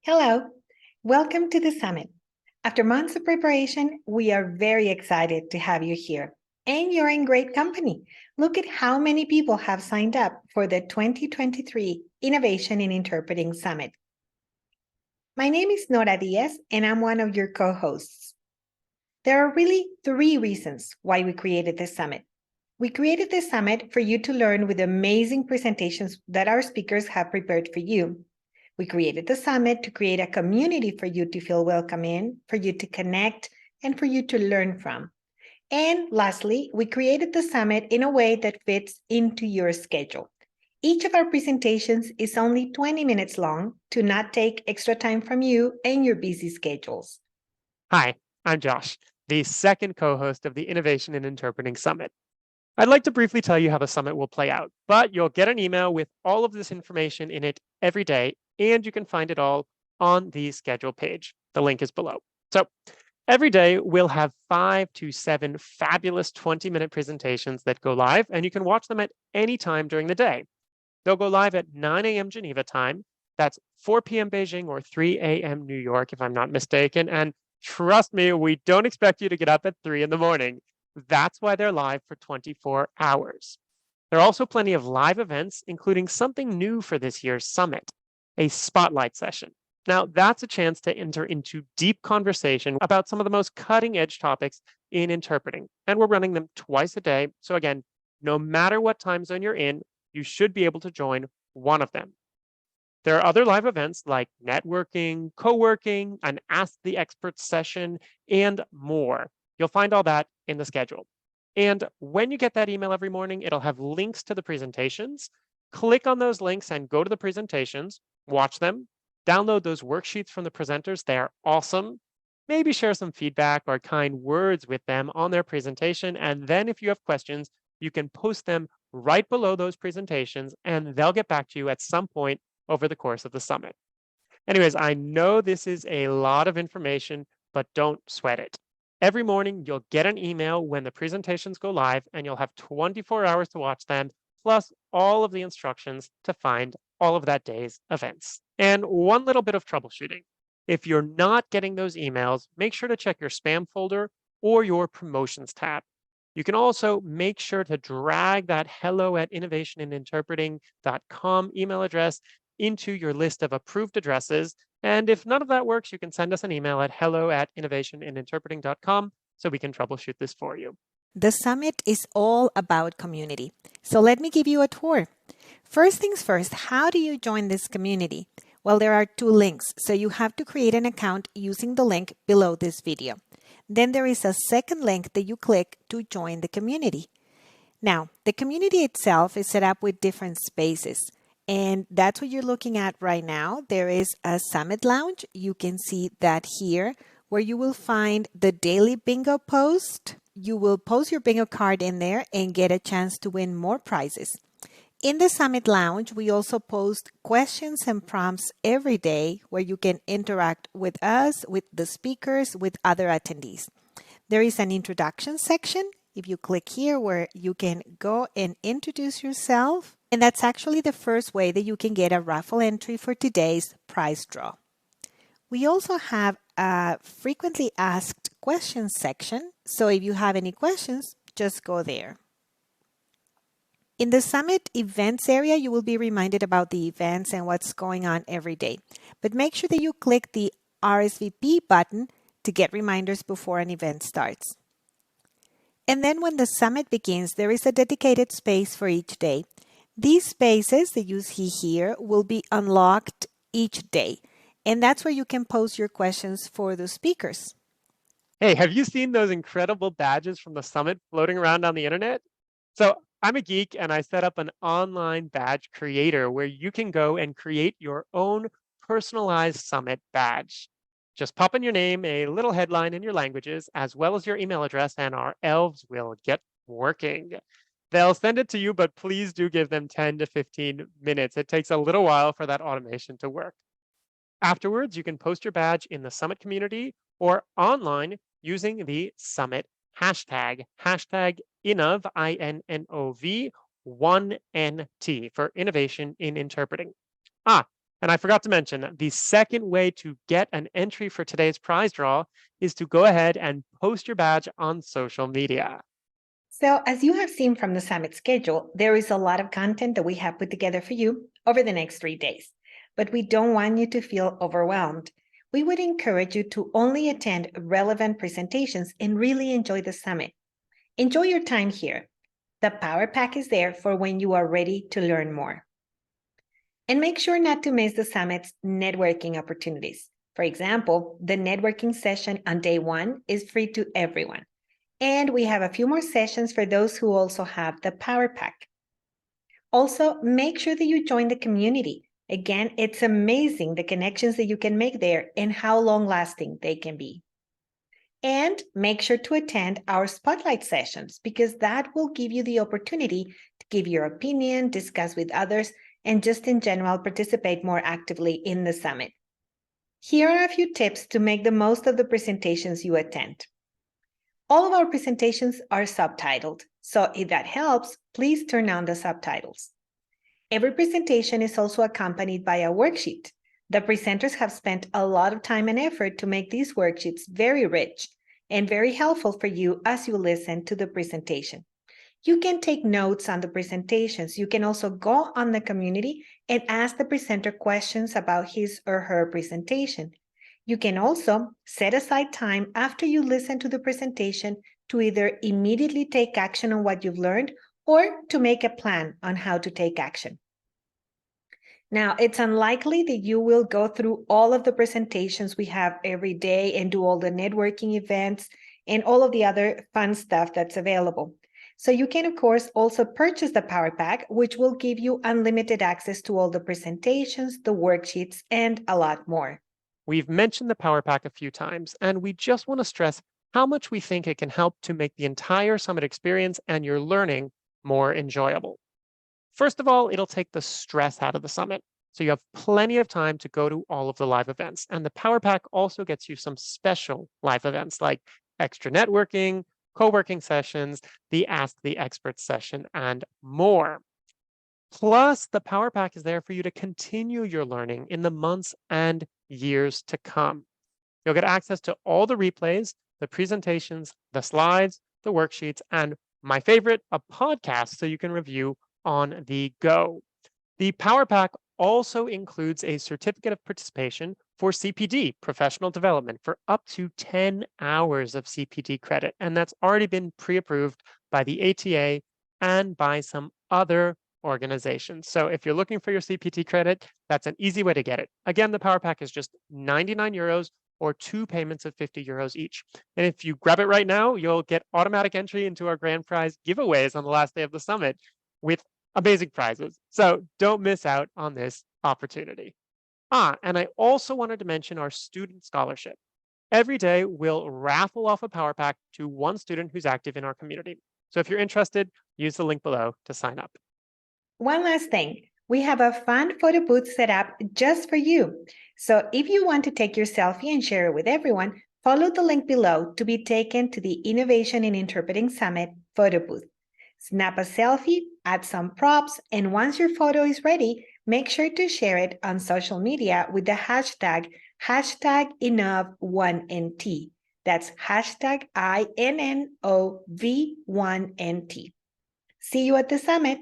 Hello, welcome to the summit. After months of preparation, we are very excited to have you here. And you're in great company. Look at how many people have signed up for the 2023 Innovation in Interpreting Summit. My name is Nora Diaz, and I'm one of your co-hosts. There are really three reasons why we created this summit. We created this summit for you to learn with amazing presentations that our speakers have prepared for you. We created the summit to create a community for you to feel welcome in, for you to connect, and for you to learn from. And lastly, we created the summit in a way that fits into your schedule. Each of our presentations is only 20 minutes long to not take extra time from you and your busy schedules. Hi, I'm Josh, the second co-host of the Innovation in Interpreting Summit. I'd like to briefly tell you how the summit will play out, but you'll get an email with all of this information in it every day, and you can find it all on the schedule page. The link is below. So every day we'll have 5 to 7 fabulous 20-minute presentations that go live, and you can watch them at any time during the day. They'll go live at 9 a.m. Geneva time. That's 4 p.m. Beijing or 3 a.m. New York, if I'm not mistaken. And trust me, we don't expect you to get up at 3 in the morning. That's why they're live for 24 hours. There are also plenty of live events, including something new for this year's summit, a spotlight session. Now, that's a chance to enter into deep conversation about some of the most cutting-edge topics in interpreting. And we're running them twice a day. So again, no matter what time zone you're in, you should be able to join one of them. There are other live events like networking, co-working, an Ask the Experts session, and more. You'll find all that in the schedule. And when you get that email every morning, it'll have links to the presentations. Click on those links and go to the presentations, watch them, download those worksheets from the presenters. They are awesome. Maybe share some feedback or kind words with them on their presentation. And then if you have questions, you can post them right below those presentations, and they'll get back to you at some point over the course of the summit. Anyways, I know this is a lot of information, but don't sweat it. Every morning, you'll get an email when the presentations go live, and you'll have 24 hours to watch them, plus all of the instructions to find all of that day's events. And one little bit of troubleshooting. If you're not getting those emails, make sure to check your spam folder or your promotions tab. You can also make sure to drag that hello@innovationinterpreting.com email address into your list of approved addresses. And if none of that works, you can send us an email at hello@innovationinterpreting.com so we can troubleshoot this for you. The summit is all about community. So let me give you a tour. First things first, how do you join this community? Well, there are two links, so you have to create an account using the link below this video. Then there is a second link that you click to join the community. Now, the community itself is set up with different spaces, and that's what you're looking at right now. There is a Summit Lounge. You can see that here, where you will find the daily bingo post. You will post your bingo card in there and get a chance to win more prizes. In the Summit Lounge, we also post questions and prompts every day where you can interact with us, with the speakers, with other attendees. There is an introduction section. If you click here where you can go and introduce yourself, and that's actually the first way that you can get a raffle entry for today's prize draw. We also have a frequently asked questions section. So if you have any questions, just go there. In the Summit events area, you will be reminded about the events and what's going on every day. But make sure that you click the RSVP button to get reminders before an event starts. And then when the summit begins, there is a dedicated space for each day. These spaces that you see here will be unlocked each day. And that's where you can post your questions for the speakers. Hey, have you seen those incredible badges from the summit floating around on the internet? So I'm a geek and I set up an online badge creator where you can go and create your own personalized summit badge. Just pop in your name, a little headline in your languages, as well as your email address, and our elves will get working. They'll send it to you, but please do give them 10 to 15 minutes. It takes a little while for that automation to work. Afterwards, you can post your badge in the Summit community or online using the Summit hashtag, hashtag Innov, INNOV, 1NT for innovation in interpreting. And I forgot to mention, the second way to get an entry for today's prize draw is to go ahead and post your badge on social media. So as you have seen from the summit schedule, there is a lot of content that we have put together for you over the next 3 days, but we don't want you to feel overwhelmed. We would encourage you to only attend relevant presentations and really enjoy the summit. Enjoy your time here. The Power Pack is there for when you are ready to learn more. And make sure not to miss the summit's networking opportunities. For example, the networking session on day 1 is free to everyone. And we have a few more sessions for those who also have the Power Pack. Also, make sure that you join the community. Again, it's amazing the connections that you can make there and how long-lasting they can be. And make sure to attend our spotlight sessions because that will give you the opportunity to give your opinion, discuss with others, and just in general participate more actively in the summit. Here are a few tips to make the most of the presentations you attend. All of our presentations are subtitled, so if that helps, please turn on the subtitles. Every presentation is also accompanied by a worksheet. The presenters have spent a lot of time and effort to make these worksheets very rich and very helpful for you as you listen to the presentation. You can take notes on the presentations. You can also go on the community and ask the presenter questions about his or her presentation. You can also set aside time after you listen to the presentation to either immediately take action on what you've learned or to make a plan on how to take action. Now, it's unlikely that you will go through all of the presentations we have every day and do all the networking events and all of the other fun stuff that's available. So you can, of course, also purchase the Power Pack, which will give you unlimited access to all the presentations, the worksheets, and a lot more. We've mentioned the Power Pack a few times, and we just want to stress how much we think it can help to make the entire summit experience and your learning more enjoyable. First of all, it'll take the stress out of the summit, so you have plenty of time to go to all of the live events. And the Power Pack also gets you some special live events like extra networking, co-working sessions, the Ask the Experts session, and more. Plus, the Power Pack is there for you to continue your learning in the months and years to come. You'll get access to all the replays, the presentations, the slides, the worksheets, and my favorite, a podcast so you can review on the go. The Power Pack also includes a certificate of participation for CPD, professional development, for up to 10 hours of CPD credit. And that's already been pre-approved by the ATA and by some other organizations. So if you're looking for your CPT credit, that's an easy way to get it. Again, the Power Pack is just 99 euros or 2 payments of 50 euros each. And if you grab it right now, you'll get automatic entry into our grand prize giveaways on the last day of the summit with amazing prizes. So don't miss out on this opportunity. And I also wanted to mention our student scholarship. Every day, we'll raffle off a Power Pack to one student who's active in our community. So if you're interested, use the link below to sign up. One last thing, we have a fun photo booth set up just for you. So if you want to take your selfie and share it with everyone, follow the link below to be taken to the Innovation in Interpreting Summit photo booth. Snap a selfie, add some props, and once your photo is ready, make sure to share it on social media with the hashtag #INNOV1NT. That's hashtag INNOV1NT. See you at the summit.